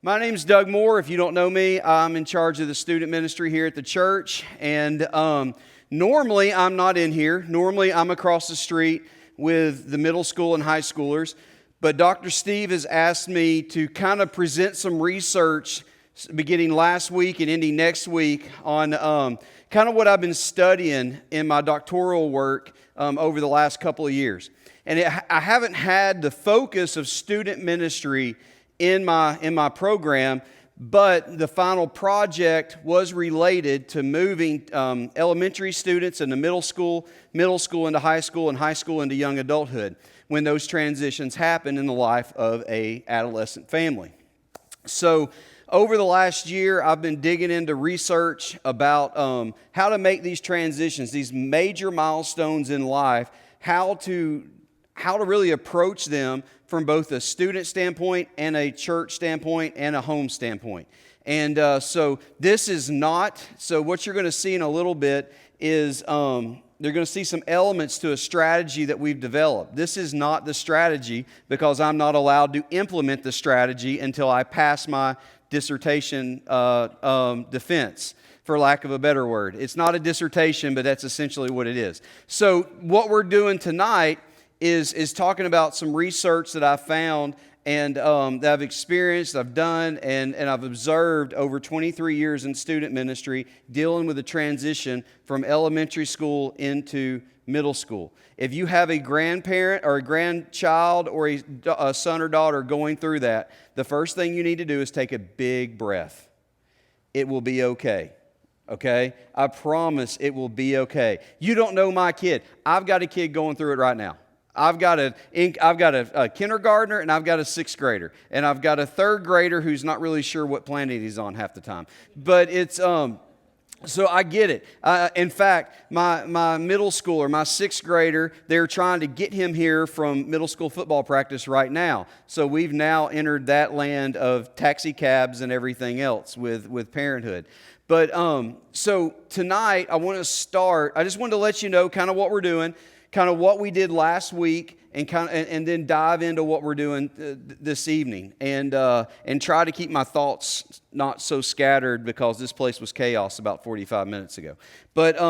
My name's Doug Moore. If you don't know me, I'm in charge of the student ministry here at the church. And normally I'm not in here. Normally I'm across the street with the middle school and high schoolers. But Dr. Steve has asked me to kind of present some research beginning last week and ending next week on kind of what I've been studying in my doctoral work over the last couple of years. And I haven't had the focus of student ministry in my program, but the final project was related to moving elementary students into middle school into high school, and high school into young adulthood when those transitions happen in the life of a adolescent family. So over the last year, I've been digging into research about how to make these transitions, these major milestones in life, how to really approach them from both a student standpoint and a church standpoint and a home standpoint. And so what you're going to see in a little bit is they're going to see some elements to a strategy that we've developed. This is not the strategy because I'm not allowed to implement the strategy until I pass my dissertation defense, for lack of a better word. It's not a dissertation, but that's essentially what it is. So what we're doing tonight is talking about some research that I found and that I've experienced, I've done, and I've observed over 23 years in student ministry dealing with the transition from elementary school into middle school. If you have a grandparent or a grandchild or a son or daughter going through that, the first thing you need to do is take a big breath. It will be okay. Okay? I promise it will be okay. You don't know my kid. I've got a kid going through it right now. I've got a kindergartner and I've got a sixth grader. And I've got a third grader who's not really sure what planet he's on half the time. But it's, so I get it. In fact, my middle schooler, my sixth grader, they're trying to get him here from middle school football practice right now. So we've now entered that land of taxi cabs and everything else with parenthood. But so tonight I just wanted to let you know kind of what we're doing, kind of what we did last week, and then dive into what we're doing this evening, and try to keep my thoughts not so scattered because this place was chaos about 45 minutes ago. But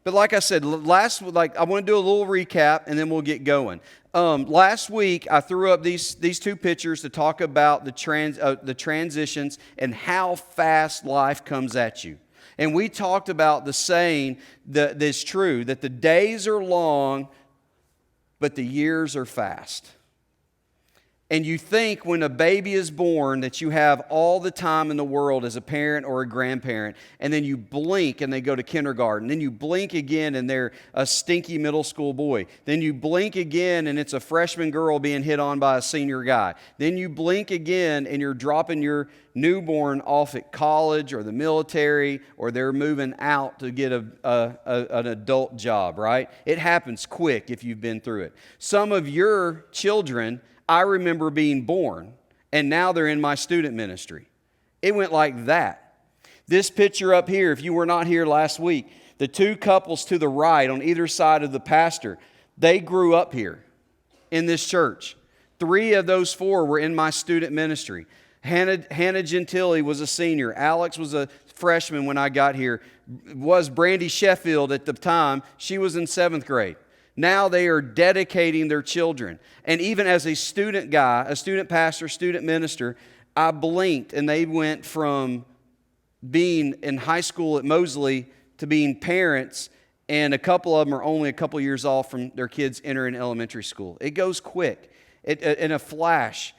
like I said, I want to do a little recap, and then we'll get going. Last week I threw up these two pictures to talk about the transitions and how fast life comes at you. And we talked about the saying that's true, that the days are long, but the years are fast. And you think when a baby is born that you have all the time in the world as a parent or a grandparent, and then you blink and they go to kindergarten. Then you blink again and they're a stinky middle school boy. Then you blink again and it's a freshman girl being hit on by a senior guy. Then you blink again and you're dropping your newborn off at college or the military, or they're moving out to get an adult job, right? It happens quick if you've been through it. Some of your children, I remember being born, and now they're in my student ministry. It went like that. This picture up here, if you were not here last week, the two couples to the right on either side of the pastor, they grew up here in this church. 3 of those 4 were in my student ministry. Hannah Gentili was a senior. Alex was a freshman when I got here. Was Brandy Sheffield at the time. She was in 7th grade. Now they are dedicating their children. And even as a student guy, a student pastor, student minister, I blinked and they went from being in high school at Mosley to being parents, and a couple of them are only a couple years off from their kids entering elementary school. It goes quick. In a flash,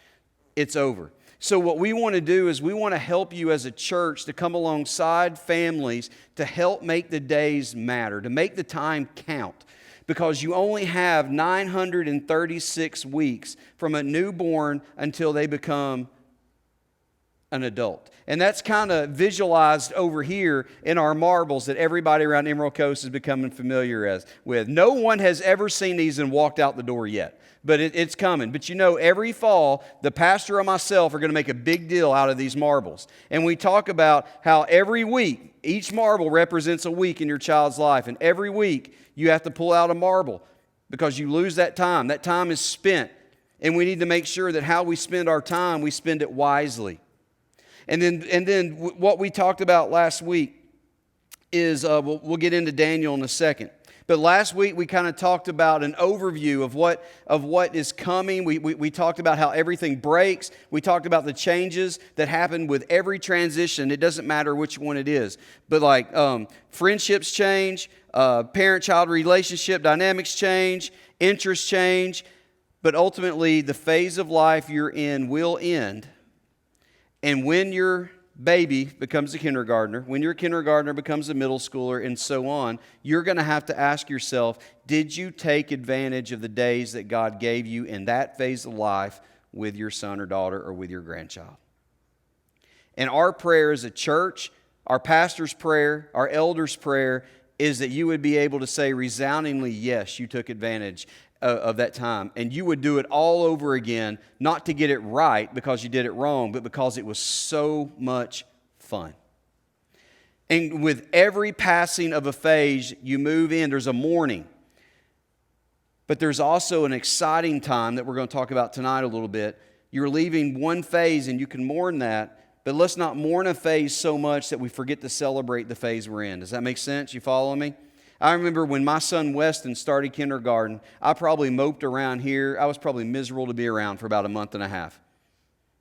it's over. So what we want to do is we want to help you as a church to come alongside families to help make the days matter, to make the time count. Because you only have 936 weeks from a newborn until they become an adult. And that's kind of visualized over here in our marbles that everybody around Emerald Coast is becoming familiar with. No one has ever seen these and walked out the door yet, but it's coming. But you know, every fall, the pastor and myself are going to make a big deal out of these marbles. And we talk about how every week, each marble represents a week in your child's life. And every week, you have to pull out a marble because you lose that time. That time is spent. And we need to make sure that how we spend our time, we spend it wisely. And then what we talked about last week is, we'll get into Daniel in a second. But last week we kind of talked about an overview of what is coming. We talked about how everything breaks. We talked about the changes that happen with every transition. It doesn't matter which one it is. But like friendships change, parent-child relationship dynamics change, interests change. But ultimately the phase of life you're in will end. And when your baby becomes a kindergartner, when your kindergartner becomes a middle schooler, and so on, you're going to have to ask yourself, did you take advantage of the days that God gave you in that phase of life with your son or daughter or with your grandchild? And our prayer as a church, our pastor's prayer, our elder's prayer, is that you would be able to say resoundingly, yes, you took advantage of that time, and you would do it all over again, not to get it right because you did it wrong, but because it was so much fun. And with every passing of a phase you move in, there's a mourning, but there's also an exciting time that we're going to talk about tonight a little bit. You're leaving one phase and you can mourn that, but let's not mourn a phase so much that we forget to celebrate the phase we're in. Does that make sense? You follow me? I remember when my son Weston started kindergarten, I probably moped around here. I was probably miserable to be around for about a month and a half.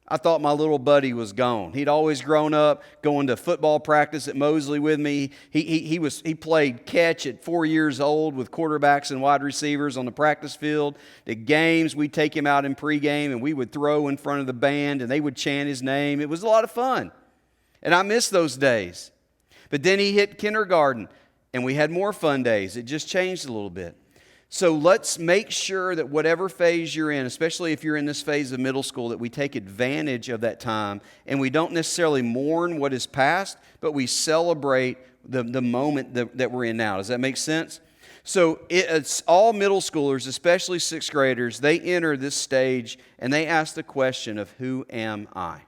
I thought my little buddy was gone. He'd always grown up going to football practice at Mosley with me. He played catch at 4 years old with quarterbacks and wide receivers on the practice field. The games, we'd take him out in pregame and we would throw in front of the band and they would chant his name. It was a lot of fun. And I miss those days. But then he hit kindergarten. And we had more fun days. It just changed a little bit. So let's make sure that whatever phase you're in, especially if you're in this phase of middle school, that we take advantage of that time. And we don't necessarily mourn what is past, but we celebrate the moment that we're in now. Does that make sense? So it's all middle schoolers, especially sixth graders, they enter this stage and they ask the question of, who am I?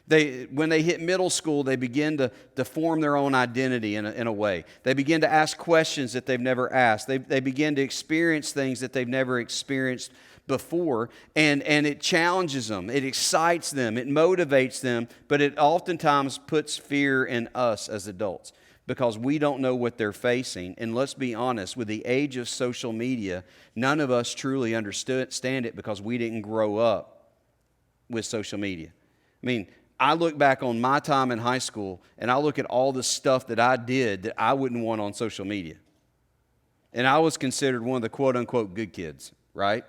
When they hit middle school, they begin to form their own identity in a way. They begin to ask questions that they've never asked. They begin to experience things that they've never experienced before, and it challenges them. It excites them. It motivates them, but it oftentimes puts fear in us as adults because we don't know what they're facing. And let's be honest, with the age of social media, none of us truly understand it because we didn't grow up with social media. I mean, I look back on my time in high school and I look at all the stuff that I did that I wouldn't want on social media. And I was considered one of the quote-unquote good kids, right?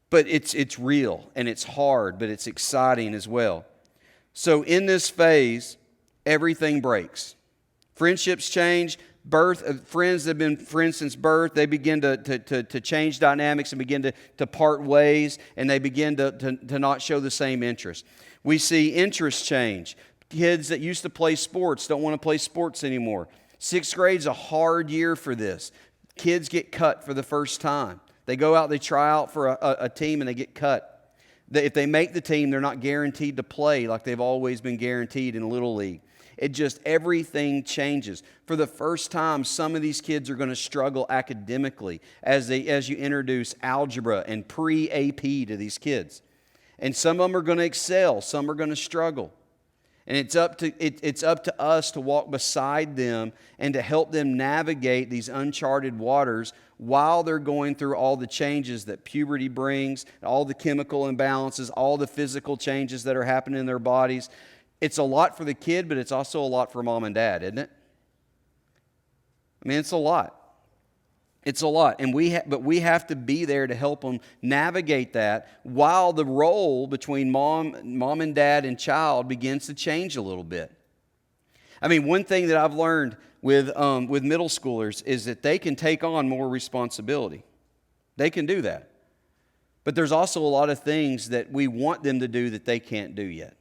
But it's real and it's hard, but it's exciting as well. So in this phase, everything breaks. Friendships change. Birth of friends that have been friends since birth, they begin to change dynamics and begin to part ways, and they begin to not show the same interest. We see interests change. Kids that used to play sports don't want to play sports anymore. Sixth grade's a hard year for this. Kids get cut for the first time. They go out, they try out for a team, and they get cut. If they make the team, they're not guaranteed to play like they've always been guaranteed in Little League. Everything changes. For the first time, some of these kids are going to struggle academically as you introduce algebra and pre-AP to these kids. And some of them are going to excel, some are going to struggle. And it's up to us to walk beside them and to help them navigate these uncharted waters while they're going through all the changes that puberty brings, all the chemical imbalances, all the physical changes that are happening in their bodies. It's a lot for the kid, but it's also a lot for mom and dad, isn't it? I mean, it's a lot. It's a lot. But we have to be there to help them navigate that while the role between mom and dad and child begins to change a little bit. I mean, one thing that I've learned with middle schoolers is that they can take on more responsibility. They can do that. But there's also a lot of things that we want them to do that they can't do yet.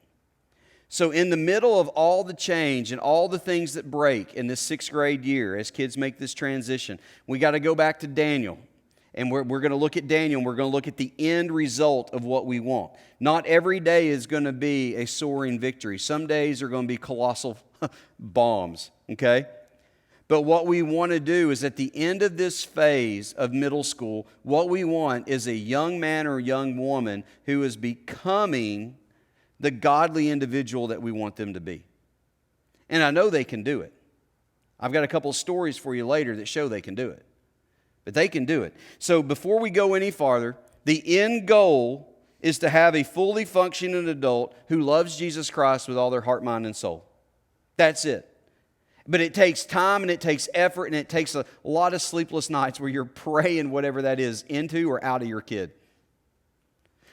So in the middle of all the change and all the things that break in this sixth grade year, as kids make this transition, we got to go back to Daniel. And we're going to look at Daniel, and we're going to look at the end result of what we want. Not every day is going to be a soaring victory. Some days are going to be colossal bombs, okay? But what we want to do is at the end of this phase of middle school, what we want is a young man or young woman who is becoming the godly individual that we want them to be. And I know they can do it. I've got a couple of stories for you later that show they can do it. But they can do it. So before we go any farther, the end goal is to have a fully functioning adult who loves Jesus Christ with all their heart, mind, and soul. That's it. But it takes time and it takes effort and it takes a lot of sleepless nights where you're praying whatever that is into or out of your kid.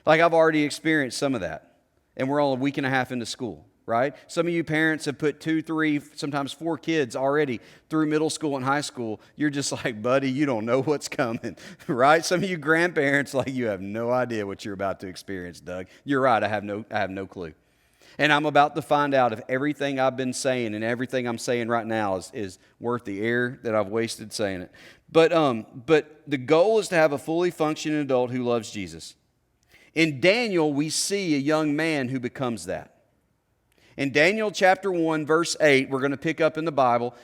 Like I've already experienced some of that. And we're all a week and a half into school. Right? Some of you parents have put 2, 3, sometimes 4 kids already through middle school and high school. You're just like, buddy, you don't know what's coming, right? Some of you grandparents, like, you have no idea what you're about to experience, Doug. You're right, I have no clue. And I'm about to find out if everything I've been saying and everything I'm saying right now is worth the air that I've wasted saying it. But the goal is to have a fully functioning adult who loves Jesus. In Daniel, we see a young man who becomes that. In Daniel chapter 1, verse 8, we're going to pick up in the Bible,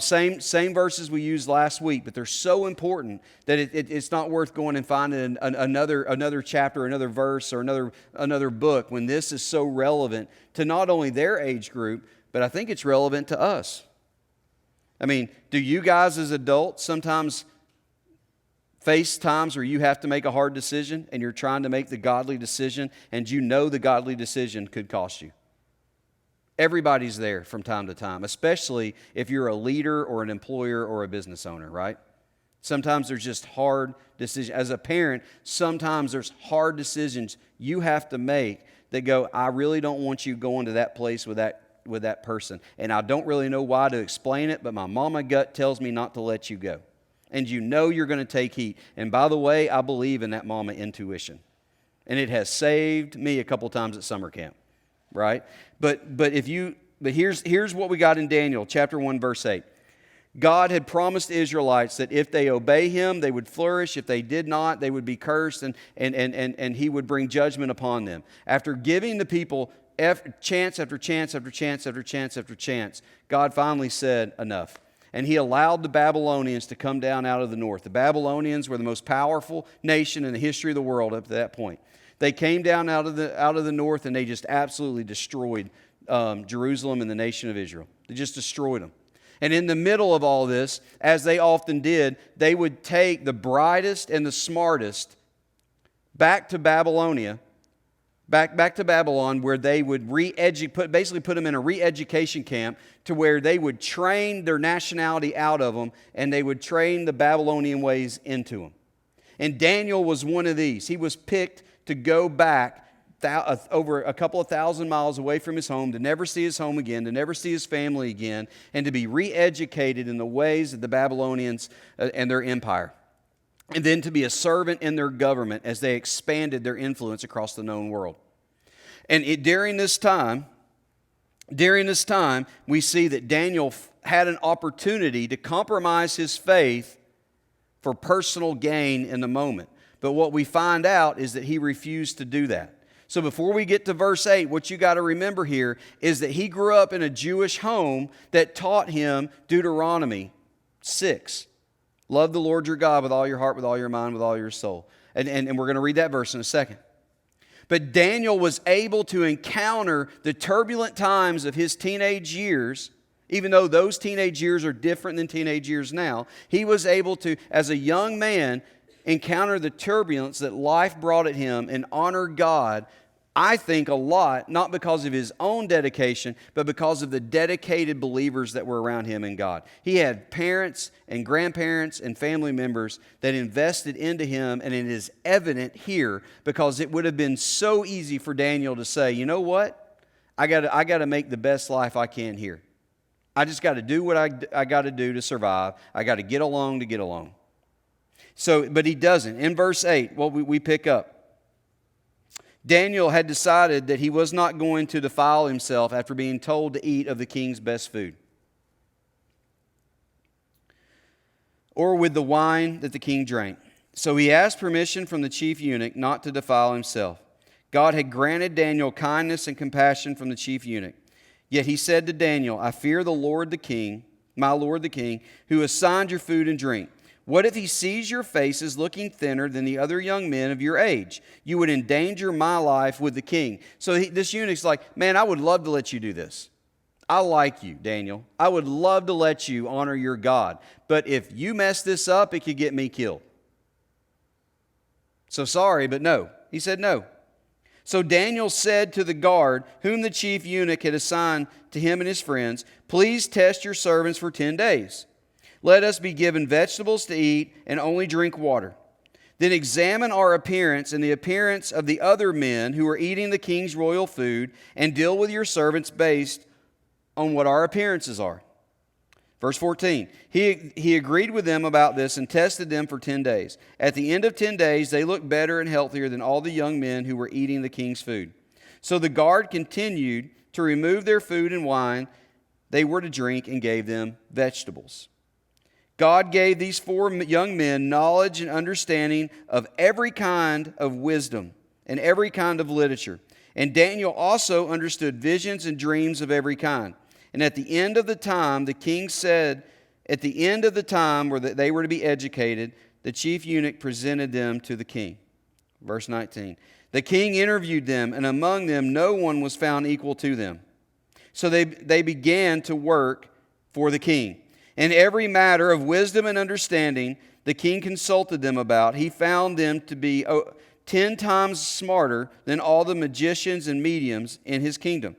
same verses we used last week, but they're so important that it's not worth going and finding another chapter, another verse, or another book when this is so relevant to not only their age group, but I think it's relevant to us. I mean, do you guys as adults sometimes face times where you have to make a hard decision and you're trying to make the godly decision and you know the godly decision could cost you? Everybody's there from time to time, especially if you're a leader or an employer or a business owner, right? Sometimes there's just hard decisions. As a parent, sometimes there's hard decisions you have to make that go, I really don't want you going to that place with that person. And I don't really know why to explain it, but my mama gut tells me not to let you go. And you know you're going to take heat. And by the way, I believe in that mama intuition. And it has saved me a couple times at summer camp. Right? But here's what we got in Daniel chapter 1 verse 8. God had promised the Israelites that if they obey him, they would flourish. If they did not, they would be cursed and he would bring judgment upon them. After giving the people chance after chance after chance after chance after chance, God finally said enough. And he allowed the Babylonians to come down out of the north. The Babylonians were the most powerful nation in the history of the world up to that point. They came down out of the north and they just absolutely destroyed Jerusalem and the nation of Israel. They just destroyed them. And in the middle of all this, as they often did, they would take the brightest and the smartest back to Babylonia, back to Babylon, where they would basically put them in a re-education camp to where they would train their nationality out of them and they would train the Babylonian ways into them. And Daniel was one of these. He was picked to go back over a couple of thousand miles away from his home, to never see his home again, to never see his family again, and to be re-educated in the ways of the Babylonians and their empire. And then to be a servant in their government as they expanded their influence across the known world. And during this time, we see that Daniel had an opportunity to compromise his faith for personal gain in the moment. But what we find out is that he refused to do that. So before we get to verse 8, what you got to remember here is that he grew up in a Jewish home that taught him Deuteronomy 6. Love the Lord your God with all your heart, with all your mind, with all your soul. And we're going to read that verse in a second. But Daniel was able to encounter the turbulent times of his teenage years. Even though those teenage years are different than teenage years now, he was able to, as a young man, encounter the turbulence that life brought at him and honor God, I think, a lot, not because of his own dedication, but because of the dedicated believers that were around him in God. He had parents and grandparents and family members that invested into him, and it is evident here because it would have been so easy for Daniel to say, you know what? I got to make the best life I can here. I just got to do what I got to do to survive. I got to get along to get along. So, but he doesn't. In verse 8, what we pick up, Daniel had decided that he was not going to defile himself after being told to eat of the king's best food, or with the wine that the king drank. So he asked permission from the chief eunuch not to defile himself. God had granted Daniel kindness and compassion from the chief eunuch. Yet he said to Daniel, I fear the Lord the king, my lord the king, who assigned your food and drink. What if he sees your faces looking thinner than the other young men of your age? You would endanger my life with the king. So this eunuch's like, man, I would love to let you do this. I like you, Daniel. I would love to let you honor your God. But if you mess this up, it could get me killed. So sorry, but no. He said no. So Daniel said to the guard, whom the chief eunuch had assigned to him and his friends, please test your servants for 10 days. Let us be given vegetables to eat and only drink water. Then examine our appearance and the appearance of the other men who are eating the king's royal food, and deal with your servants based on what our appearances are. Verse 14, he agreed with them about this and tested them for 10 days. At the end of 10 days, they looked better and healthier than all the young men who were eating the king's food. So the guard continued to remove their food and wine they were to drink and gave them vegetables. God gave these 4 young men knowledge and understanding of every kind of wisdom and every kind of literature. And Daniel also understood visions and dreams of every kind. And at the end of the time, the king said, at the end of the time where they were to be educated, the chief eunuch presented them to the king. Verse 19. The king interviewed them, and among them no one was found equal to them. So they began to work for the king. In every matter of wisdom and understanding the king consulted them about, he found them to be 10 times smarter than all the magicians and mediums in his kingdom.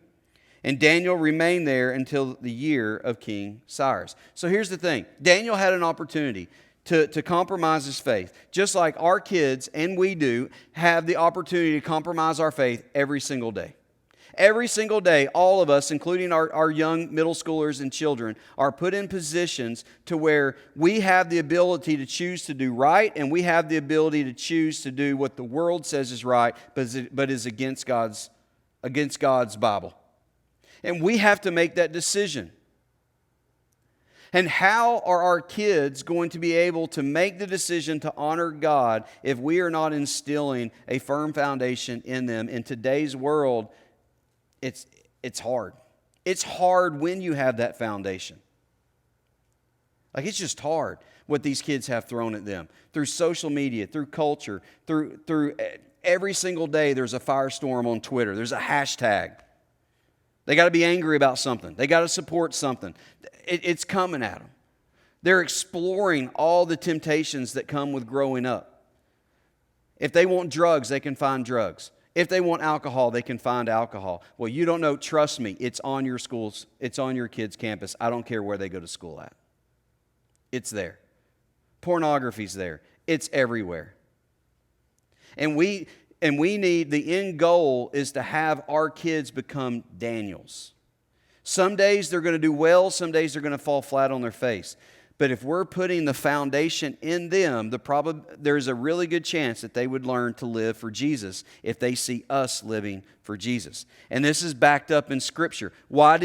And Daniel remained there until the year of King Cyrus. So here's the thing. Daniel had an opportunity to compromise his faith. Just like our kids, and we do, have the opportunity to compromise our faith every single day. Every single day, all of us, including our young middle schoolers and children, are put in positions to where we have the ability to choose to do right, and we have the ability to choose to do what the world says is right, but is against God's Bible. And we have to make that decision. And how are our kids going to be able to make the decision to honor God if we are not instilling a firm foundation in them? In today's world, it's hard. It's hard when you have that foundation. Like, it's just hard what these kids have thrown at them. Through social media, through culture, through every single day there's a firestorm on Twitter. There's a hashtag. They got to be angry about something. They got to support something. It's coming at them. They're exploring all the temptations that come with growing up. If they want drugs, they can find drugs. If they want alcohol, they can find alcohol. Well, you don't know. Trust me, it's on your schools. It's on your kids' campus. I don't care where they go to school at. It's there. Pornography's there. It's everywhere. And we need, the end goal is to have our kids become Daniels. Some days they're going to do well, some days they're going to fall flat on their face. But if we're putting the foundation in them, there's a really good chance that they would learn to live for Jesus if they see us living for Jesus. And this is backed up in Scripture. Why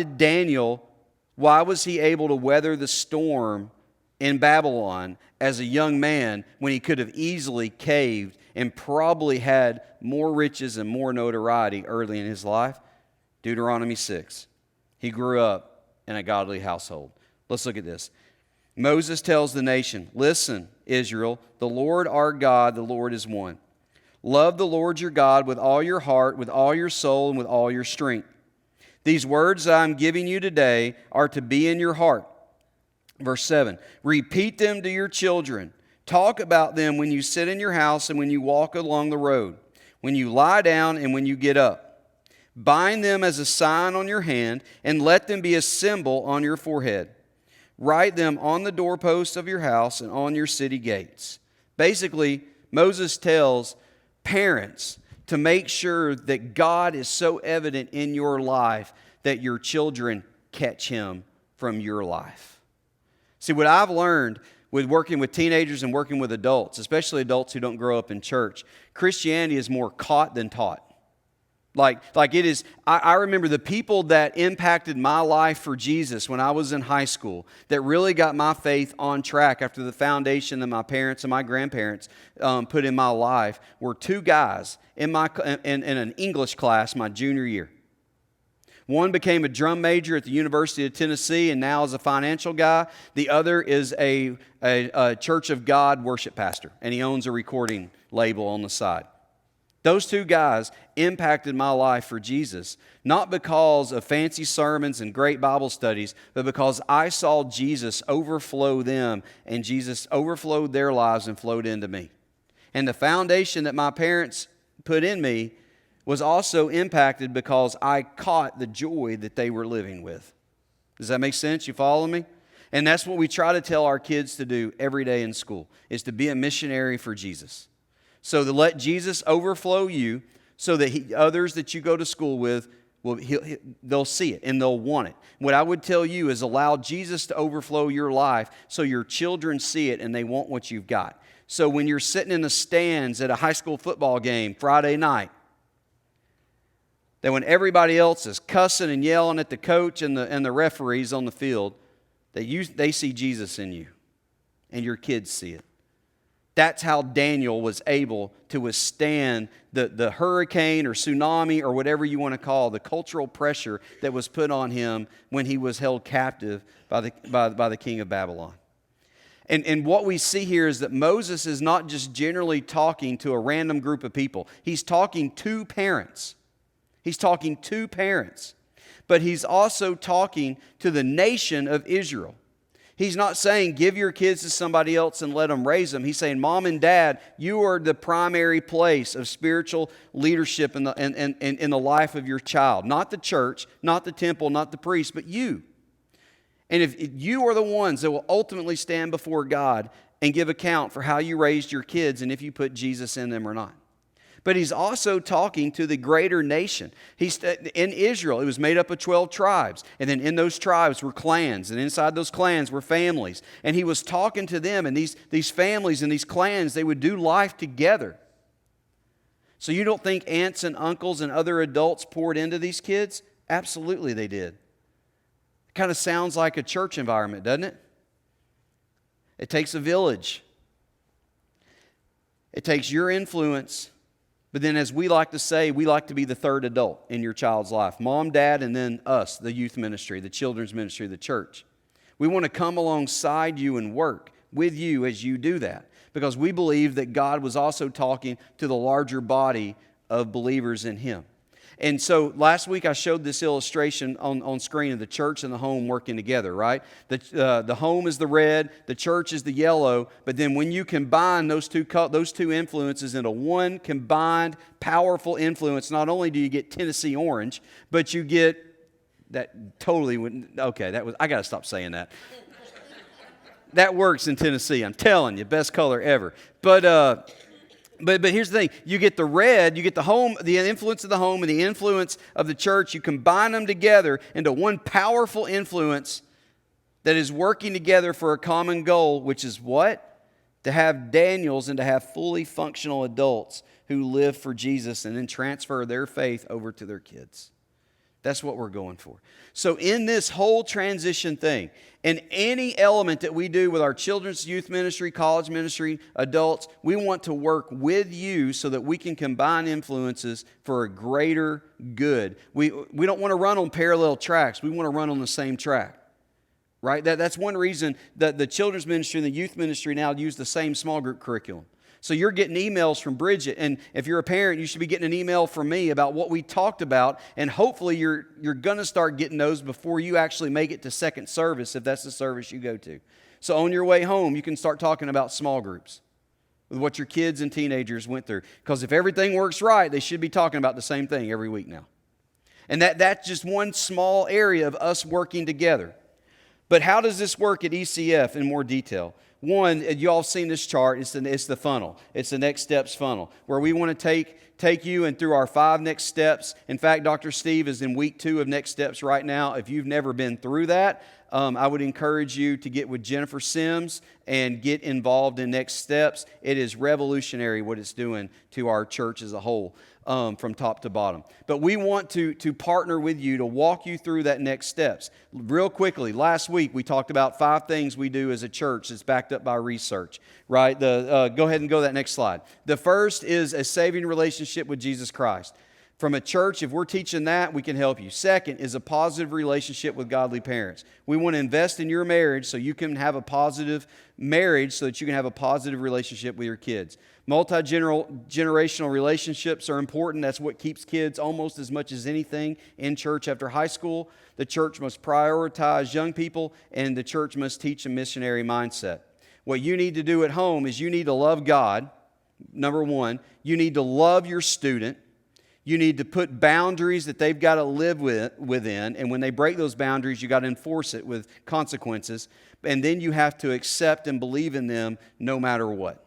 was he able to weather the storm in Babylon as a young man when he could have easily caved and probably had more riches and more notoriety early in his life? Deuteronomy 6. He grew up in a godly household. Let's look at this. Moses tells the nation, listen, Israel, the Lord our God, the Lord is one. Love the Lord your God with all your heart, with all your soul, and with all your strength. These words that I'm giving you today are to be in your heart. Verse 7, repeat them to your children. Talk about them when you sit in your house and when you walk along the road, when you lie down and when you get up. Bind them as a sign on your hand and let them be a symbol on your forehead. Write them on the doorposts of your house and on your city gates. Basically, Moses tells parents to make sure that God is so evident in your life that your children catch Him from your life. See, what I've learned with working with teenagers and working with adults, especially adults who don't grow up in church, Christianity is more caught than taught. Like it is, I remember the people that impacted my life for Jesus when I was in high school, that really got my faith on track after the foundation that my parents and my grandparents put in my life, were 2 guys in an English class my junior year. One became a drum major at the University of Tennessee and now is a financial guy. The other is a Church of God worship pastor, and he owns a recording label on the side. Those two guys impacted my life for Jesus, not because of fancy sermons and great Bible studies, but because I saw Jesus overflow them, and Jesus overflowed their lives and flowed into me. And the foundation that my parents put in me was also impacted because I caught the joy that they were living with. Does that make sense? You follow me? And that's what we try to tell our kids to do every day in school, is to be a missionary for Jesus. So to let Jesus overflow you so that others that you go to school with, they'll see it and they'll want it. What I would tell you is allow Jesus to overflow your life so your children see it and they want what you've got. So when you're sitting in the stands at a high school football game Friday night, that when everybody else is cussing and yelling at the coach and the referees on the field, that they see Jesus in you and your kids see it. That's how Daniel was able to withstand the hurricane or tsunami or whatever you want to call the cultural pressure that was put on him when he was held captive by the king of Babylon. And what we see here is that Moses is not just generally talking to a random group of people. He's talking to parents. He's talking to parents. But he's also talking to the nation of Israel. He's not saying give your kids to somebody else and let them raise them. He's saying, Mom and Dad, you are the primary place of spiritual leadership in the life of your child. Not the church, not the temple, not the priest, but you. And if you are the ones that will ultimately stand before God and give account for how you raised your kids and if you put Jesus in them or not. But he's also talking to the greater nation. In Israel, it was made up of 12 tribes. And then in those tribes were clans. And inside those clans were families. And he was talking to them. And these families and these clans, they would do life together. So you don't think aunts and uncles and other adults poured into these kids? Absolutely they did. It kind of sounds like a church environment, doesn't it? It takes a village. It takes your influence. But then, as we like to say, we like to be the third adult in your child's life. Mom, dad, and then us, the youth ministry, the children's ministry, the church. We want to come alongside you and work with you as you do that. Because we believe that God was also talking to the larger body of believers in Him. And so last week I showed this illustration on screen of the church and the home working together, right? The home is the red, the church is the yellow, but then when you combine those two influences into one combined powerful influence, not only do you get Tennessee orange, but you get that totally, okay, I got to stop saying that. That works in Tennessee, I'm telling you, best color ever. But here's the thing, you get the red, you get the home, the influence of the home and the influence of the church, you combine them together into one powerful influence that is working together for a common goal, which is what? To have Daniels and to have fully functional adults who live for Jesus and then transfer their faith over to their kids. That's what we're going for. So in this whole transition thing, in any element that we do with our children's youth ministry, college ministry, adults, we want to work with you so that we can combine influences for a greater good. We don't want to run on parallel tracks. We want to run on the same track. Right? That's one reason that the children's ministry and the youth ministry now use the same small group curriculum. So you're getting emails from Bridget, and if you're a parent, you should be getting an email from me about what we talked about, and hopefully you're going to start getting those before you actually make it to second service, if that's the service you go to. So on your way home, you can start talking about small groups with what your kids and teenagers went through. Because if everything works right, they should be talking about the same thing every week now. And that's just one small area of us working together. But how does this work at ECF in more detail? One, you all seen this chart, it's the funnel. It's the next steps funnel, where we want to take you and through our 5 next steps. In fact, Dr. Steve is in week 2 of next steps right now. If you've never been through that, I would encourage you to get with Jennifer Sims and get involved in next steps. It is revolutionary what it's doing to our church as a whole. From top to bottom. But we want to partner with you to walk you through that next steps. Real quickly, last week we talked about 5 things we do as a church that's backed up by research, right? Go ahead and go to that next slide. The first is a saving relationship with Jesus Christ. From a church, if we're teaching that, we can help you. Second is a positive relationship with godly parents. We want to invest in your marriage so you can have a positive marriage so that you can have a positive relationship with your kids. Multi-generational relationships are important. That's what keeps kids almost as much as anything in church after high school. The church must prioritize young people, and the church must teach a missionary mindset. What you need to do at home is you need to love God, number one. You need to love your student. You need to put boundaries that they've got to live within, and when they break those boundaries, you got to enforce it with consequences. And then you have to accept and believe in them no matter what.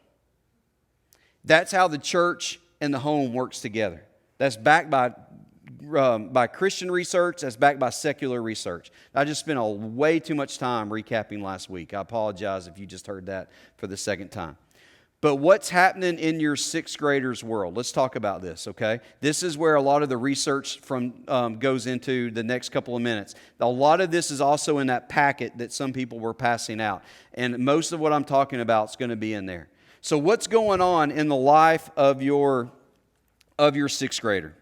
That's how the church and the home works together. That's backed by Christian research. That's backed by secular research. I just spent way too much time recapping last week. I apologize if you just heard that for the second time. But what's happening in your sixth graders' world? Let's talk about this, okay? This is where a lot of the research goes into the next couple of minutes. A lot of this is also in that packet that some people were passing out. And most of what I'm talking about is going to be in there. So what's going on in the life of your sixth grader?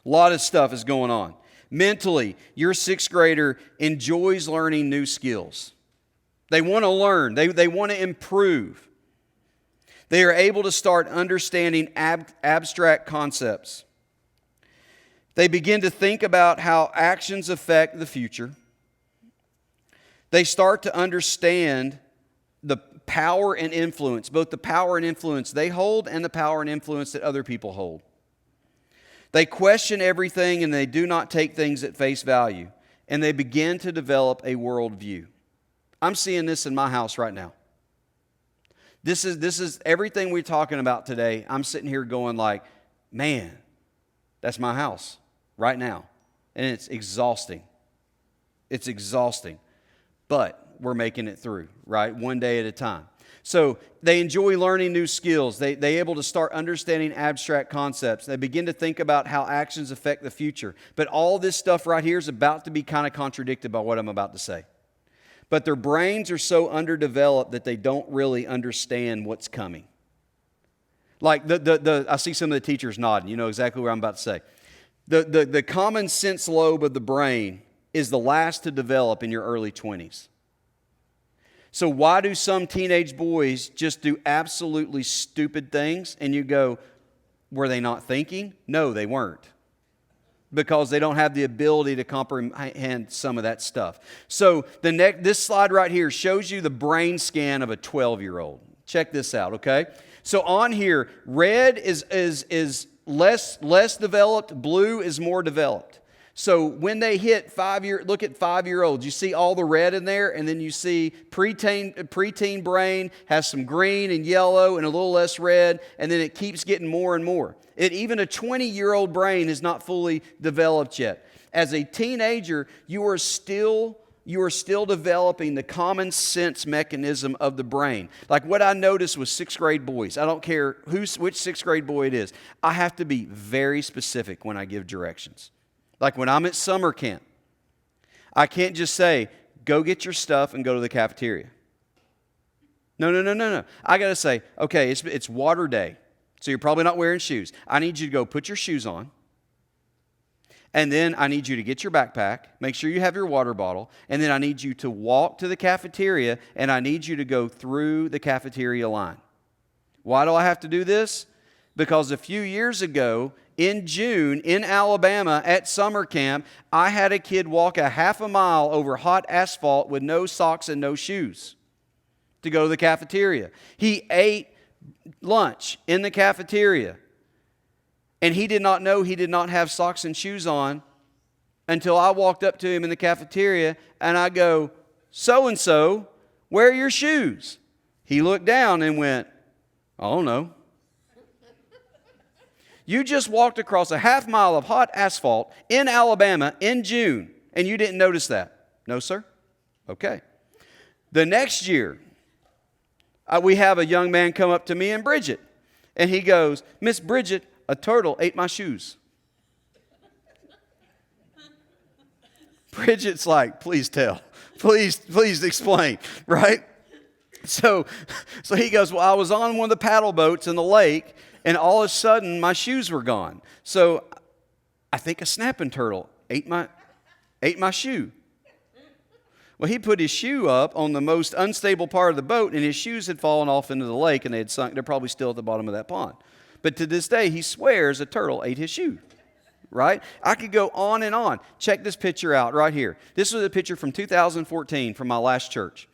A lot of stuff is going on. Mentally, your sixth grader enjoys learning new skills. They want to learn. They want to improve. They are able to start understanding abstract concepts. They begin to think about how actions affect the future. They start to understand the power and influence, both the power and influence they hold and the power and influence that other people hold. They question everything and they do not take things at face value. And they begin to develop a worldview. I'm seeing this in my house right now. This is everything we're talking about today. I'm sitting here going like, man, that's my house right now. And it's exhausting. It's exhausting. But we're making it through, right? One day at a time. So they enjoy learning new skills. They're able to start understanding abstract concepts. They begin to think about how actions affect the future. But all this stuff right here is about to be kind of contradicted by what I'm about to say. But their brains are so underdeveloped that they don't really understand what's coming. Like I see some of the teachers nodding. You know exactly what I'm about to say. The common sense lobe of the brain is the last to develop in your early 20s. So why do some teenage boys just do absolutely stupid things? And you go, were they not thinking? No, they weren't. Because they don't have the ability to comprehend some of that stuff. So this slide right here shows you the brain scan of a 12-year-old. Check this out, okay? So on here, red is less developed, blue is more developed. So when they hit look at 5-year-olds, you see all the red in there, and then you see preteen brain has some green and yellow and a little less red, and then it keeps getting more and more. Even a 20-year-old brain is not fully developed yet. As a teenager, you are still developing the common sense mechanism of the brain. Like what I noticed with sixth grade boys. I don't care which sixth grade boy it is. I have to be very specific when I give directions. Like when I'm at summer camp, I can't just say, go get your stuff and go to the cafeteria. No. I got to say, okay, it's water day, so you're probably not wearing shoes. I need you to go put your shoes on, and then I need you to get your backpack, make sure you have your water bottle, and then I need you to walk to the cafeteria, and I need you to go through the cafeteria line. Why do I have to do this? Because a few years ago, in June, in Alabama, at summer camp, I had a kid walk a half a mile over hot asphalt with no socks and no shoes to go to the cafeteria. He ate lunch in the cafeteria, and he did not know he did not have socks and shoes on until I walked up to him in the cafeteria, and I go, so-and-so, where are your shoes? He looked down and went, I don't know. You just walked across a half mile of hot asphalt in Alabama in June, and you didn't notice that? No, sir? Okay. The next year, we have a young man come up to me and Bridget, and he goes, Miss Bridget, a turtle ate my shoes. Bridget's like, please tell. Please explain, right? So he goes, well, I was on one of the paddle boats in the lake, and all of a sudden, my shoes were gone. So I think a snapping turtle ate my shoe. Well, he put his shoe up on the most unstable part of the boat, and his shoes had fallen off into the lake, and they had sunk. They're probably still at the bottom of that pond. But to this day, he swears a turtle ate his shoe, right? I could go on and on. Check this picture out right here. This was a picture from 2014 from my last church.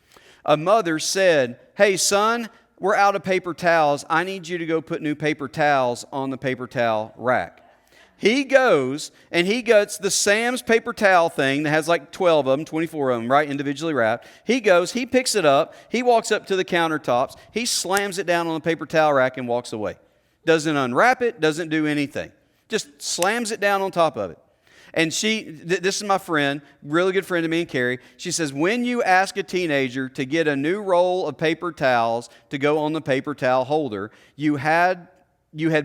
A mother said, "Hey, son, we're out of paper towels. I need you to go put new paper towels on the paper towel rack." He goes and he gets the Sam's paper towel thing that has like 12 of them, 24 of them, right, individually wrapped. He goes, he picks it up, he walks up to the countertops, he slams it down on the paper towel rack and walks away. Doesn't unwrap it, doesn't do anything. Just slams it down on top of it. And this is my friend, really good friend of me and Carrie. She says, when you ask a teenager to get a new roll of paper towels to go on the paper towel holder, you had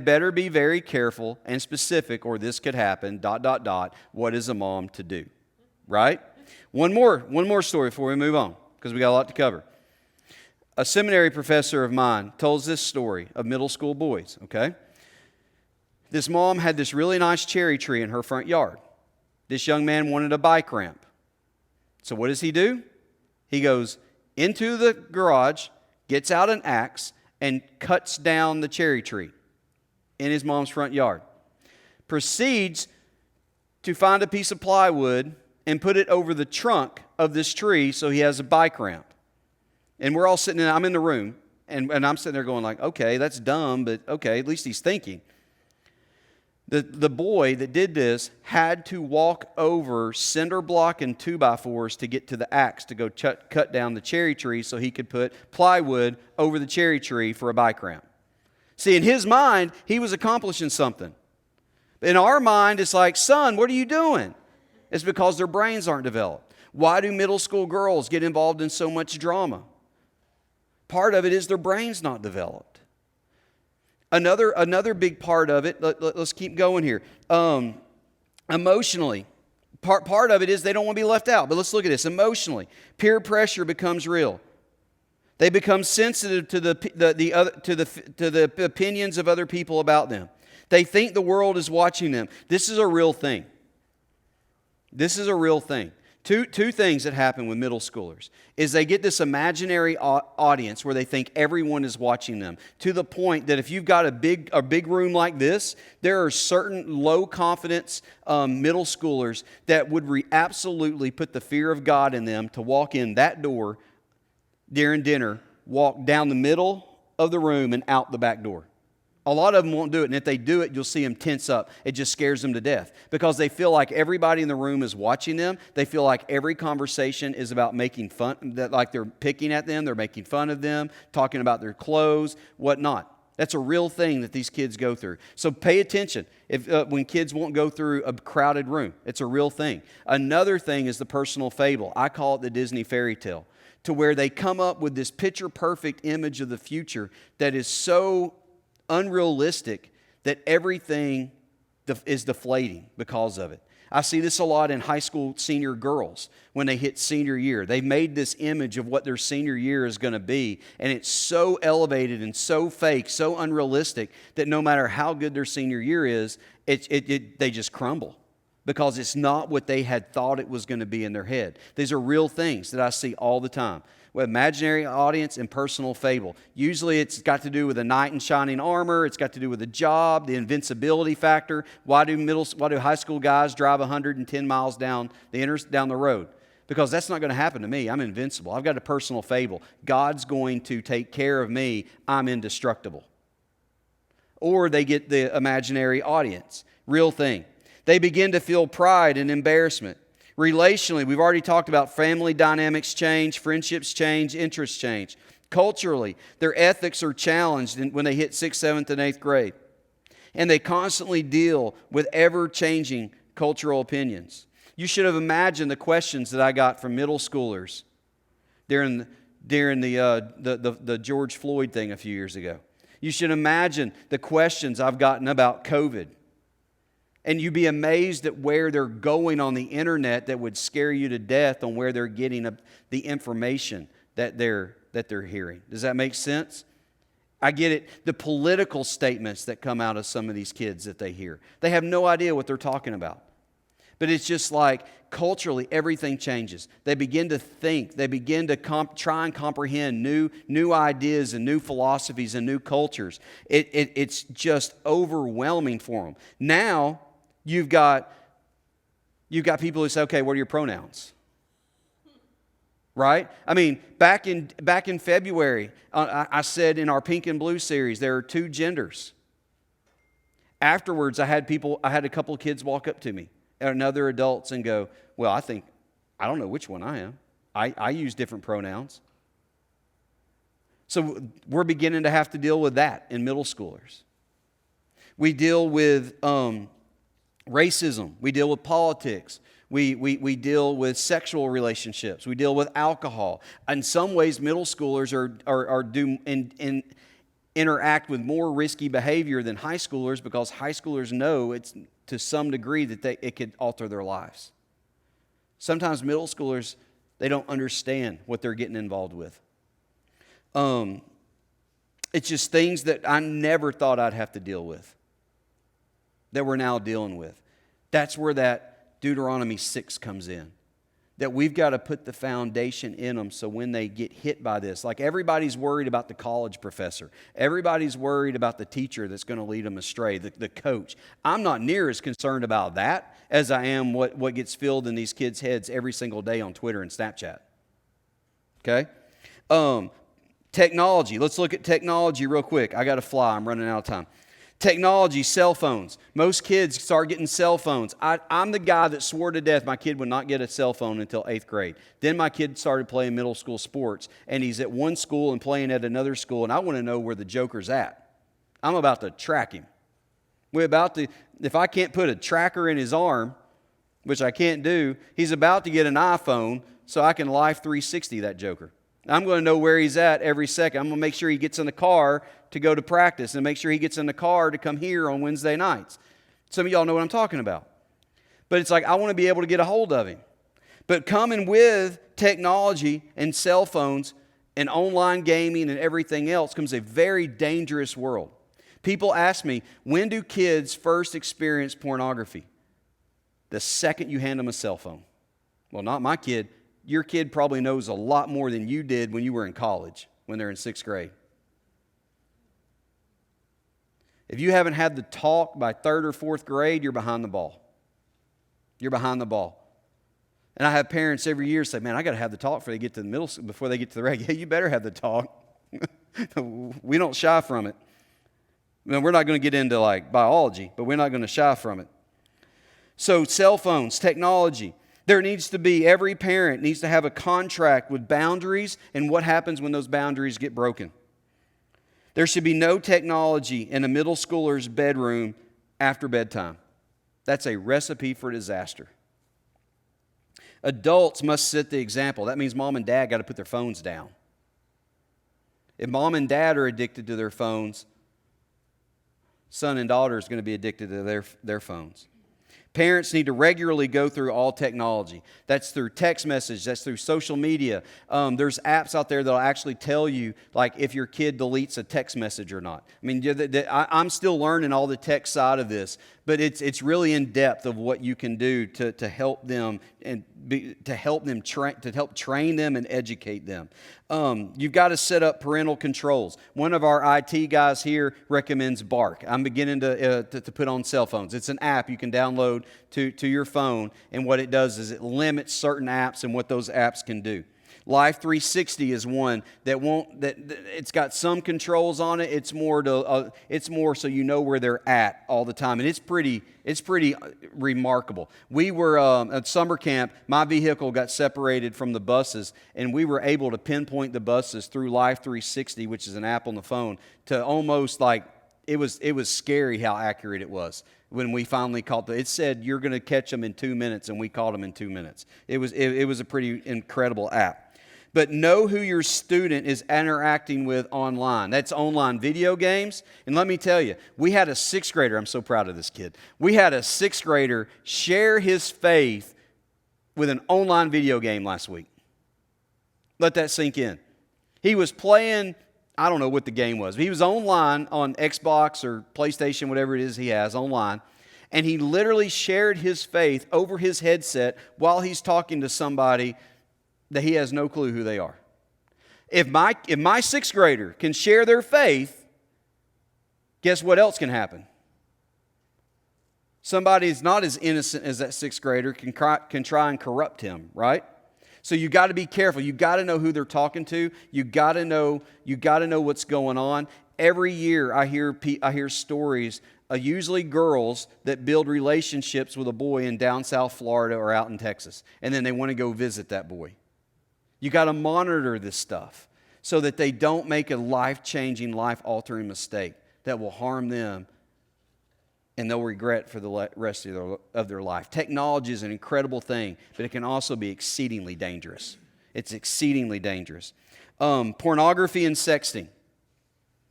better be very careful and specific, or this could happen, ... What is a mom to do? Right? One more story before we move on, because we got a lot to cover. A seminary professor of mine tells this story of middle school boys, okay? This mom had this really nice cherry tree in her front yard. This young man wanted a bike ramp. So what does he do? He goes into the garage, gets out an axe, and cuts down the cherry tree in his mom's front yard. Proceeds to find a piece of plywood and put it over the trunk of this tree so he has a bike ramp. And we're all sitting I'm in the room, and I'm sitting there going like, okay, that's dumb, but okay, at least he's thinking. The boy that did this had to walk over cinder block and 2x4s to get to the axe to go cut down the cherry tree so he could put plywood over the cherry tree for a bike ramp. See, in his mind, he was accomplishing something. In our mind, it's like, son, what are you doing? It's because their brains aren't developed. Why do middle school girls get involved in so much drama? Part of it is their brain's not developed. Another big part of it, let's keep going here. Emotionally, part of it is they don't want to be left out. But let's look at this. Emotionally, peer pressure becomes real. They become sensitive to the opinions of other people about them. They think the world is watching them. This is a real thing. This is a real thing. Two things that happen with middle schoolers is they get this imaginary audience where they think everyone is watching them, to the point that if you've got a big room like this, there are certain low confidence middle schoolers that would absolutely put the fear of God in them to walk in that door during dinner, walk down the middle of the room and out the back door. A lot of them won't do it, and if they do it, you'll see them tense up. It just scares them to death because they feel like everybody in the room is watching them. They feel like every conversation is about making fun, that like they're picking at them, they're making fun of them, talking about their clothes, whatnot. That's a real thing that these kids go through. So pay attention when kids won't go through a crowded room. It's a real thing. Another thing is the personal fable. I call it the Disney fairy tale, to where they come up with this picture-perfect image of the future that is so unrealistic that everything is deflating because of it. I see this a lot in high school senior girls when they hit senior year. They've made this image of what their senior year is going to be, and it's so elevated and so fake, so unrealistic that no matter how good their senior year is, they just crumble because it's not what they had thought it was going to be in their head. These are real things that I see all the time. With imaginary audience and personal fable. Usually it's got to do with a knight in shining armor. It's got to do with a job, the invincibility factor. Why do high school guys drive 110 miles down the road? Because that's not going to happen to me. I'm invincible. I've got a personal fable. God's going to take care of me. I'm indestructible. Or they get the imaginary audience. Real thing. They begin to feel pride and embarrassment. Relationally, we've already talked about family dynamics change, friendships change, interests change. Culturally, their ethics are challenged when they hit 6th, 7th, and 8th grade. And they constantly deal with ever-changing cultural opinions. You should have imagined the questions that I got from middle schoolers during the George Floyd thing a few years ago. You should imagine the questions I've gotten about COVID. And you'd be amazed at where they're going on the internet that would scare you to death on where they're getting the information that they're hearing. Does that make sense? I get it. The political statements that come out of some of these kids that they hear. They have no idea what they're talking about. But it's just like culturally, everything changes. They begin to think. They begin to try and comprehend new ideas and new philosophies and new cultures. It's just overwhelming for them. Now, you've got people who say, okay, what are your pronouns? Right? I mean, back in February, I said in our Pink and Blue series, there are 2 genders. Afterwards, I had a couple of kids walk up to me, and other adults, and go, well, I don't know which one I am. I use different pronouns. So we're beginning to have to deal with that in middle schoolers. We deal with racism. We deal with politics. We deal with sexual relationships. We deal with alcohol. In some ways, middle schoolers interact with more risky behavior than high schoolers, because high schoolers know it's to some degree that it could alter their lives. Sometimes middle schoolers, they don't understand what they're getting involved with. It's just things that I never thought I'd have to deal with that we're now dealing with. That's where that Deuteronomy 6 comes in. That we've got to put the foundation in them so when they get hit by this, like everybody's worried about the college professor. Everybody's worried about the teacher that's going to lead them astray, the coach. I'm not near as concerned about that as I am what gets filled in these kids' heads every single day on Twitter and Snapchat. Okay? Technology. Let's look at technology real quick. I got to fly. I'm running out of time. Technology, cell phones. Most kids start getting cell phones. I'm the guy that swore to death my kid would not get a cell phone until 8th grade. Then my kid started playing middle school sports, and he's at one school and playing at another school, and I want to know where the joker's at. I'm about to track him. If I can't put a tracker in his arm, which I can't do, he's about to get an iPhone so I can live 360 that joker. I'm going to know where he's at every second. I'm going to make sure he gets in the car to go to practice and make sure he gets in the car to come here on Wednesday nights. Some of y'all know what I'm talking about. But it's like I want to be able to get a hold of him. But coming with technology and cell phones and online gaming and everything else comes a very dangerous world. People ask me, when do kids first experience pornography? The second you hand them a cell phone. Well, not my kid. Your kid probably knows a lot more than you did when you were in college, when they're in 6th grade. If you haven't had the talk by 3rd or 4th grade, you're behind the ball. You're behind the ball. And I have parents every year say, man, I got to have the talk before they get to the middle, before they get to the reg. Yeah, you better have the talk. We don't shy from it. Now, we're not going to get into like biology, but we're not going to shy from it. So cell phones, technology. There needs to be, every parent needs to have a contract with boundaries and what happens when those boundaries get broken. There should be no technology in a middle schooler's bedroom after bedtime. That's a recipe for disaster. Adults must set the example. That means mom and dad got to put their phones down. If mom and dad are addicted to their phones, son and daughter is going to be addicted to their phones. Parents need to regularly go through all technology. That's through text message. That's through social media. There's apps out there that will actually tell you, like, if your kid deletes a text message or not. I mean, I'm still learning all the tech side of this, but it's really in depth of what you can do to help them and to help train them and educate them. You've got to set up parental controls. One of our IT guys here recommends Bark. I'm beginning to put on cell phones. It's an app you can download to your phone, and what it does is it limits certain apps and what those apps can do. Life 360 is one that it's got some controls on it. It's more so you know where they're at all the time, and it's pretty remarkable. We were at summer camp. My vehicle got separated from the buses, and we were able to pinpoint the buses through Life 360, which is an app on the phone, to almost like it was scary how accurate it was. When we finally caught it said you're going to catch them in 2 minutes, and we caught them in 2 minutes. It was a pretty incredible app. But know who your student is interacting with online. That's online video games. And let me tell you, we had a 6th grader. I'm so proud of this kid. We had a 6th grader share his faith with an online video game last week. Let that sink in. He was playing I don't know what the game was, but he was online on Xbox or PlayStation, whatever it is he has online, and he literally shared his faith over his headset while he's talking to somebody that he has no clue who they are. If my sixth grader can share their faith, guess what else can happen? Somebody who's not as innocent as that sixth grader can try and corrupt him, right? So you got to be careful. You got to know who they're talking to. You got to know what's going on. Every year I hear stories, usually girls that build relationships with a boy in down South Florida or out in Texas, and then they want to go visit that boy. You got to monitor this stuff so that they don't make a life-changing, life-altering mistake that will harm them and they'll regret for the rest of their life. Technology is an incredible thing, but it can also be exceedingly dangerous. It's exceedingly dangerous. Pornography and sexting.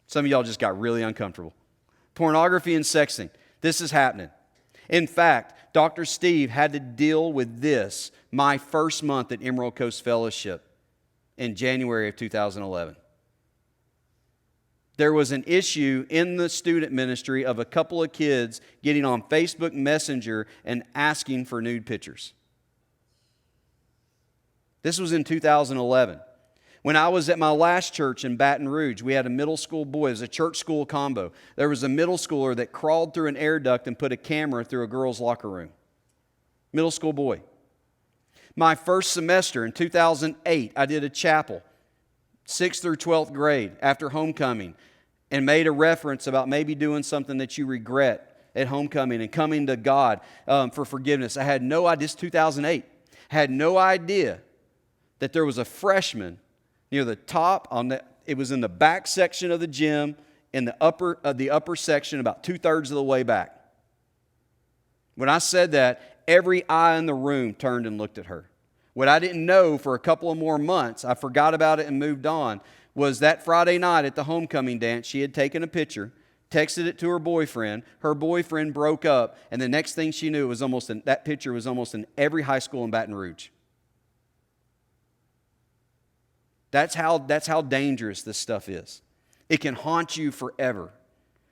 Some of y'all just got really uncomfortable. Pornography and sexting. This is happening. In fact, Dr. Steve had to deal with this my first month at Emerald Coast Fellowship in January of 2011. There was an issue in the student ministry of a couple of kids getting on Facebook Messenger and asking for nude pictures. This was in 2011. When I was at my last church in Baton Rouge, we had a middle school boy. It was a church school combo. There was a middle schooler that crawled through an air duct and put a camera through a girl's locker room. Middle school boy. My first semester in 2008, I did a chapel, 6th through 12th grade, after homecoming, and made a reference about maybe doing something that you regret at homecoming and coming to God for forgiveness. I had no idea, this is 2008, had no idea that there was a freshman near the top, it was in the back section of the gym, in the upper section, about 2/3 of the way back. When I said that, every eye in the room turned and looked at her. What I didn't know for a couple of more months, I forgot about it and moved on, was that Friday night at the homecoming dance, she had taken a picture, texted it to her boyfriend. Her boyfriend broke up, and the next thing she knew, that picture was almost in every high school in Baton Rouge. That's how dangerous this stuff is. It can haunt you forever.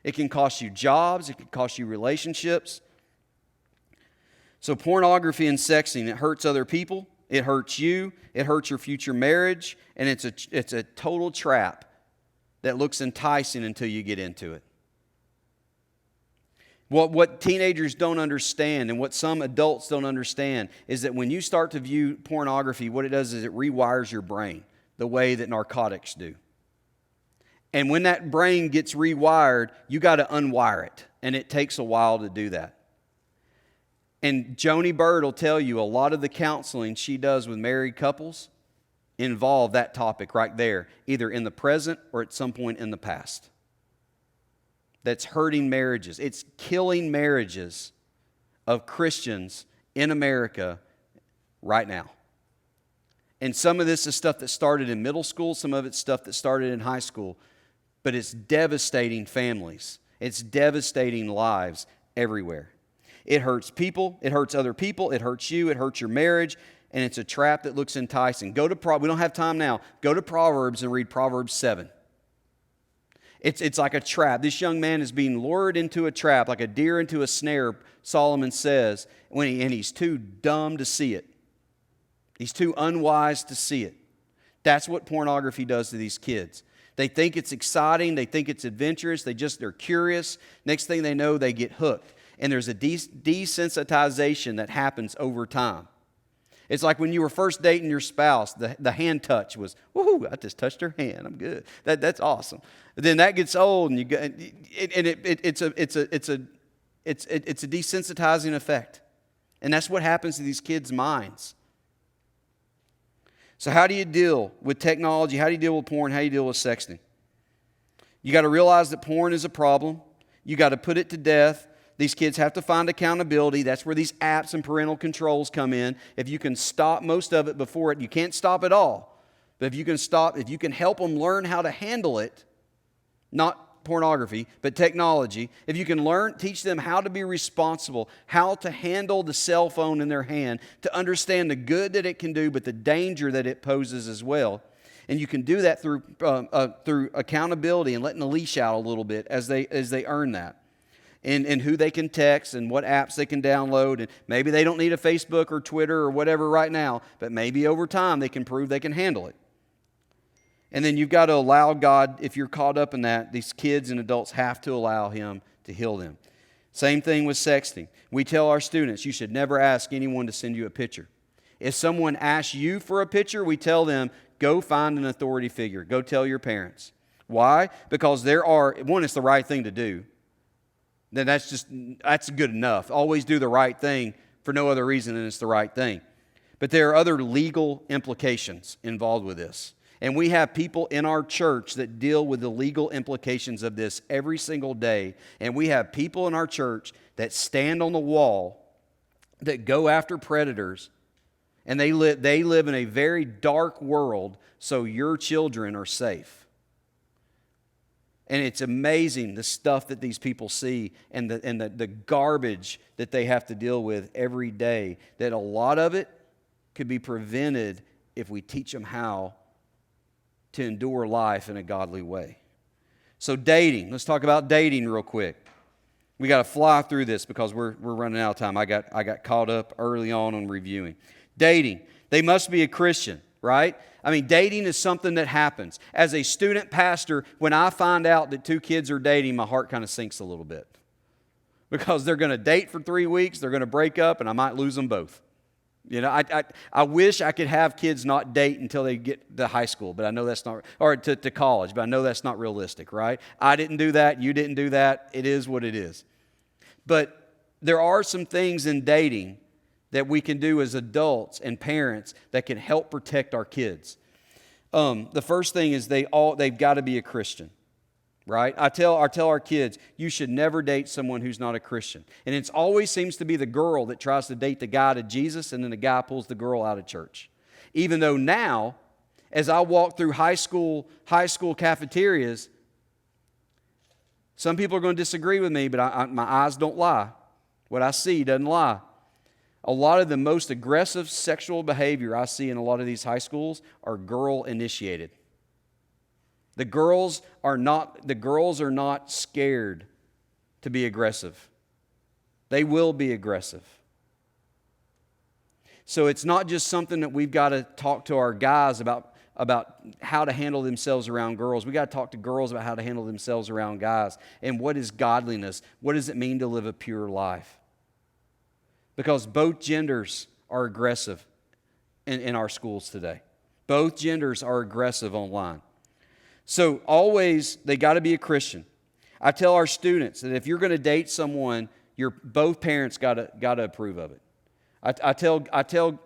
It can cost you jobs. It can cost you relationships. So pornography and sexting, it hurts other people. It hurts you. It hurts your future marriage. And it's a total trap that looks enticing until you get into it. What teenagers don't understand and what some adults don't understand is that when you start to view pornography, what it does is it rewires your brain the way that narcotics do. And when that brain gets rewired, you got to unwire it. And it takes a while to do that. And Joni Bird will tell you a lot of the counseling she does with married couples involve that topic right there, either in the present or at some point in the past. That's hurting marriages. It's killing marriages of Christians in America right now. And some of this is stuff that started in middle school, some of it's stuff that started in high school, but it's devastating families. It's devastating lives everywhere. It hurts people, it hurts other people, it hurts you, it hurts your marriage, and it's a trap that looks enticing. We don't have time now. Go to Proverbs and read Proverbs 7. It's like a trap. This young man is being lured into a trap, like a deer into a snare, Solomon says, and he's too dumb to see it. He's too unwise to see it. That's what pornography does to these kids. They think it's exciting. They think it's adventurous. They're curious. Next thing they know, they get hooked. And there's a desensitization that happens over time. It's like when you were first dating your spouse, the hand touch was, woohoo, I just touched her hand, I'm good. That's awesome. But then that gets old, and it's a desensitizing effect. And that's what happens to these kids' minds. So how do you deal with technology? How do you deal with porn? How do you deal with sexting? You got to realize that porn is a problem. You got to put it to death. These kids have to find accountability. That's where these apps and parental controls come in. If you can stop most of it before it, you can't stop it all. But if you can help them learn how to handle it, not pornography, but technology, if you can teach them how to be responsible, how to handle the cell phone in their hand, to understand the good that it can do, but the danger that it poses as well. And you can do that through accountability and letting the leash out a little bit as they earn that. And who they can text and what apps they can download. And maybe they don't need a Facebook or Twitter or whatever right now, but maybe over time they can prove they can handle it. And then you've got to allow God, if you're caught up in that, these kids and adults have to allow Him to heal them. Same thing with sexting. We tell our students, you should never ask anyone to send you a picture. If someone asks you for a picture, we tell them, go find an authority figure. Go tell your parents. Why? Because it's the right thing to do. Then that's good enough. Always do the right thing for no other reason than it's the right thing. But there are other legal implications involved with this. And we have people in our church that deal with the legal implications of this every single day. And we have people in our church that stand on the wall, that go after predators, and they live in a very dark world so your children are safe. And it's amazing the stuff that these people see and the garbage that they have to deal with every day, that a lot of it could be prevented if we teach them how to endure life in a godly way. So dating, let's talk about dating real quick. We got to fly through this because we're running out of time. I got caught up early on reviewing. Dating, they must be a Christian, right? I mean, dating is something that happens. As a student pastor, when I find out that two kids are dating, my heart kind of sinks a little bit. Because they're going to date for 3 weeks, they're going to break up, and I might lose them both. You know, I wish I could have kids not date until they get to high school, but I know that's not, or to college, but I know that's not realistic, right? I didn't do that, you didn't do that, it is what it is. But there are some things in dating that we can do as adults and parents that can help protect our kids. The first thing is they've got to be a Christian, right? I tell our kids, you should never date someone who's not a Christian. And it always seems to be the girl that tries to date the guy to Jesus, and then the guy pulls the girl out of church. Even though now, as I walk through high school cafeterias, some people are going to disagree with me, but my eyes don't lie. What I see doesn't lie. A lot of the most aggressive sexual behavior I see in a lot of these high schools are girl-initiated. The girls are not scared to be aggressive. They will be aggressive. So it's not just something that we've got to talk to our guys about how to handle themselves around girls. We've got to talk to girls about how to handle themselves around guys. And what is godliness? What does it mean to live a pure life? Because both genders are aggressive in our schools today. Both genders are aggressive online. So always, they got to be a Christian. I tell our students that if you're going to date someone, both parents got to approve of it. I tell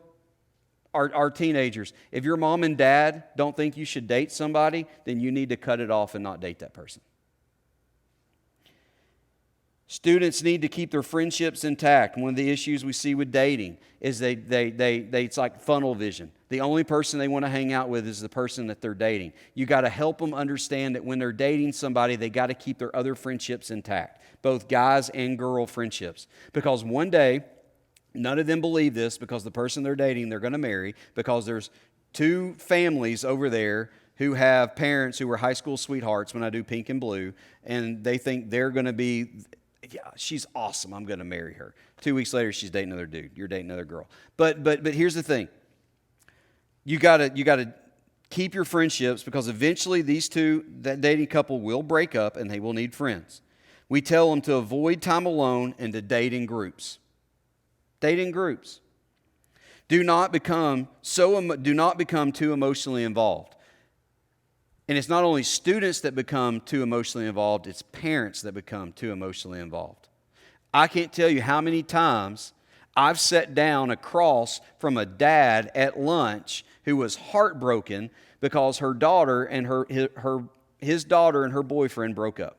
our teenagers, if your mom and dad don't think you should date somebody, then you need to cut it off and not date that person. Students need to keep their friendships intact. One of the issues we see with dating is it's like funnel vision. The only person they want to hang out with is the person that they're dating. You got to help them understand that when they're dating somebody, they got to keep their other friendships intact, both guys and girl friendships. Because one day, none of them believe this, because the person they're dating, they're going to marry, because there's two families over there who have parents who were high school sweethearts when I do Pink and Blue, and they think they're going to be, yeah, she's awesome, I'm going to marry her. 2 weeks later, she's dating another dude. You're dating another girl. But here's the thing. You got to keep your friendships, because eventually that dating couple will break up and they will need friends. We tell them to avoid time alone and to date in groups. Date in groups. Do not become too emotionally involved. And it's not only students that become too emotionally involved, it's parents that become too emotionally involved. I can't tell you how many times I've sat down across from a dad at lunch who was heartbroken because her daughter and his daughter and her boyfriend broke up.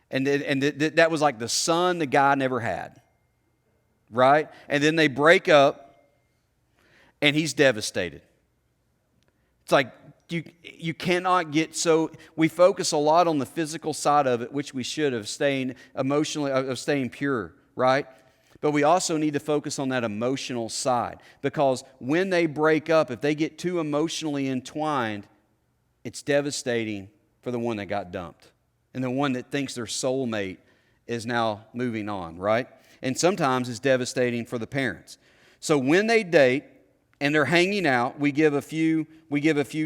And that was like the son the guy never had. Right? And then they break up and he's devastated. It's like you cannot get so, we focus a lot on the physical side of it, which we should, of staying pure, right? But we also need to focus on that emotional side, because when they break up, if they get too emotionally entwined, It's devastating for the one that got dumped and the one that thinks their soulmate is now moving on, right? And sometimes it's devastating for the parents. So when they date and they're hanging out, we give a few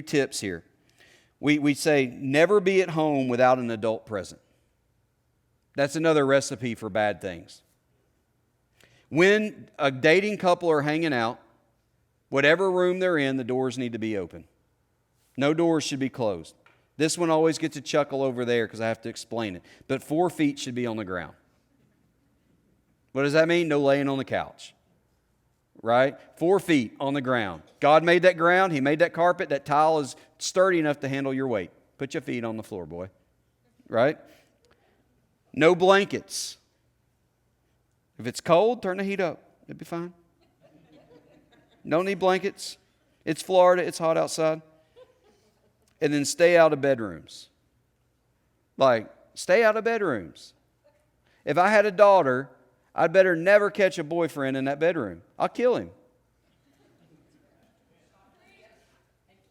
tips here. We say never be at home without an adult present. That's another recipe for bad things. When a dating couple are hanging out, whatever room they're in, the doors need to be open. No doors should be closed. This one always gets a chuckle over there because I have to explain it. But 4 feet should be on the ground. What does that mean? No laying on the couch. Right? 4 feet on the ground. God made that ground. He made that carpet. That tile is sturdy enough to handle your weight. Put your feet on the floor, boy. Right? No blankets. If it's cold, turn the heat up. It'll be fine. Don't need blankets. It's Florida. It's hot outside. And then stay out of bedrooms. Like, stay out of bedrooms. If I had a daughter, I'd better never catch a boyfriend in that bedroom. I'll kill him.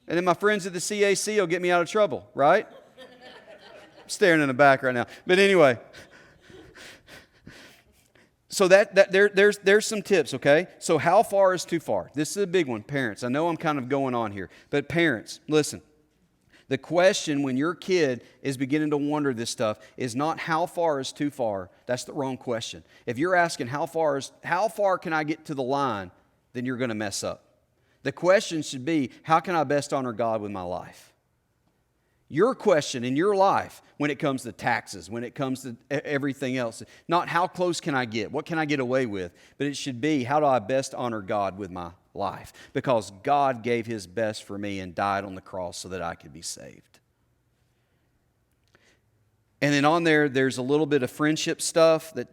And then my friends at the CAC will get me out of trouble, right? I'm staring in the back right now. But anyway. So there's some tips, okay? So how far is too far? This is a big one, parents. I know I'm kind of going on here. But parents, listen. The question when your kid is beginning to wonder this stuff is not how far is too far. That's the wrong question. If you're asking how far can I get to the line, then you're going to mess up. The question should be, how can I best honor God with my life? Your question in your life when it comes to taxes, when it comes to everything else, not how close can I get, what can I get away with, but it should be, how do I best honor God with my life? Because God gave His best for me and died on the cross so that I could be saved. And then on there's a little bit of friendship stuff that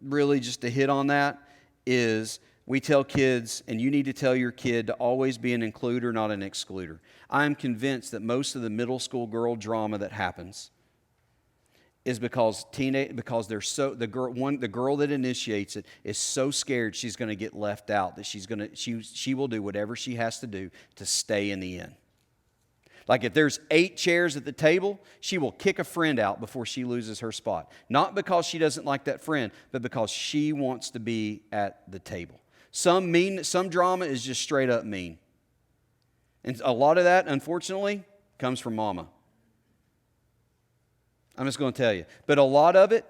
really just to hit on that is we tell kids, and you need to tell your kid to always be an includer, not an excluder. I'm convinced that most of the middle school girl drama that happens is because the girl that initiates it is so scared she's going to get left out that she will do whatever she has to do to stay in the end. Like if there's 8 chairs at the table, she will kick a friend out before she loses her spot. Not because she doesn't like that friend, but because she wants to be at the table. Some drama is just straight up mean. And a lot of that, unfortunately, comes from mama. I'm just going to tell you. But a lot of it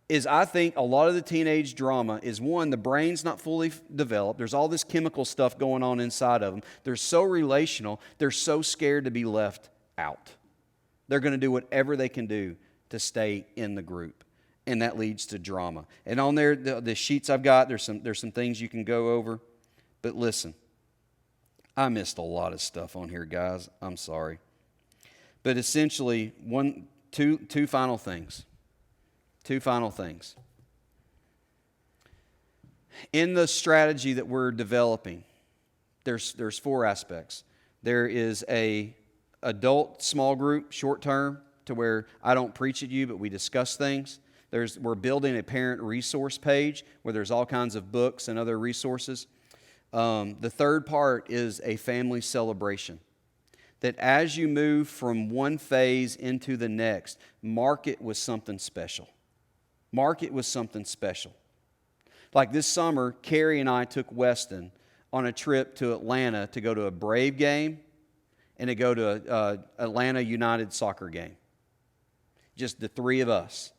is, I think, a lot of the teenage drama is, one, the brain's not fully developed. There's all this chemical stuff going on inside of them. They're so relational. They're so scared to be left out. They're going to do whatever they can do to stay in the group. And that leads to drama. And on there, the sheets I've got, there's some things you can go over. But listen, I missed a lot of stuff on here, guys. I'm sorry. But essentially, two final things. Two final things. In the strategy that we're developing, there's 4 aspects. There is a adult small group, short term, to where I don't preach at you, but we discuss things. We're building a parent resource page where there's all kinds of books and other resources. The third part is a family celebration. That as you move from one phase into the next, mark it with something special. Mark it with something special. Like this summer, Carrie and I took Weston on a trip to Atlanta to go to a Brave game and to go to a Atlanta United soccer game. Just the 3 of us.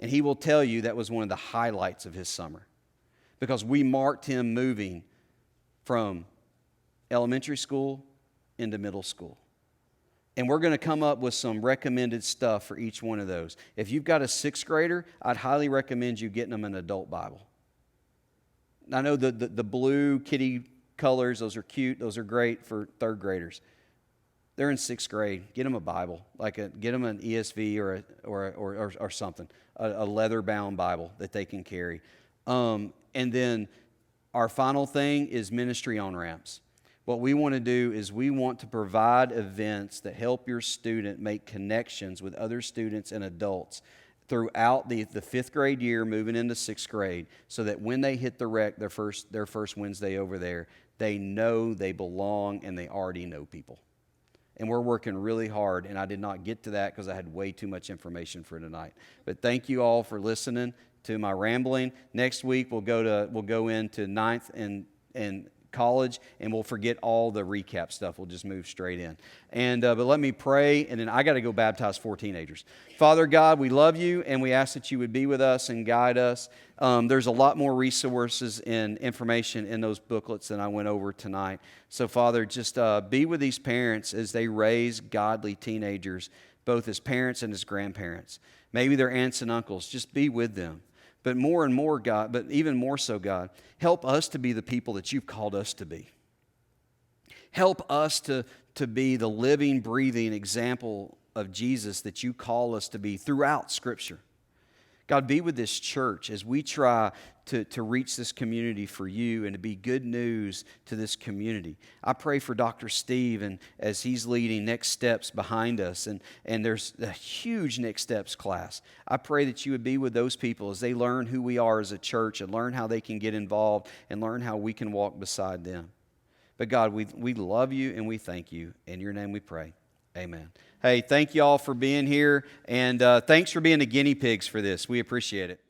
And he will tell you that was one of the highlights of his summer. Because we marked him moving from elementary school into middle school. And we're going to come up with some recommended stuff for each one of those. If you've got a 6th grader, I'd highly recommend you getting them an adult Bible. I know the blue kitty colors, those are cute. Those are great for 3rd graders. They're in 6th grade. Get them a Bible. Get them an ESV or something. A leather-bound Bible that they can carry. And then our final thing is ministry on-ramps. What we want to do is we want to provide events that help your student make connections with other students and adults throughout the 5th grade year moving into 6th grade so that when they hit the rec their first Wednesday over there, they know they belong and they already know people. And we're working really hard, and I did not get to that because I had way too much information for tonight. But thank you all for listening to my rambling. Next week we'll go into ninth and college, and we'll forget all the recap stuff. We'll just move straight in. And but let me pray, and then I got to go baptize 4 teenagers. Father God, we love you, and we ask that you would be with us and guide us. There's a lot more resources and information in those booklets than I went over tonight. So Father, just be with these parents as they raise godly teenagers, both as parents and as grandparents. Maybe their aunts and uncles. Just be with them. But more and more, God, but even more so, God, help us to be the people that you've called us to be. Help us to be the living, breathing example of Jesus that you call us to be throughout Scripture. God, be with this church as we try to reach this community for you and to be good news to this community. I pray for Dr. Steve and as he's leading Next Steps behind us, and there's a huge Next Steps class. I pray that you would be with those people as they learn who we are as a church and learn how they can get involved and learn how we can walk beside them. But God, we love you and we thank you. In your name we pray. Amen. Hey, thank you all for being here, and thanks for being the guinea pigs for this. We appreciate it.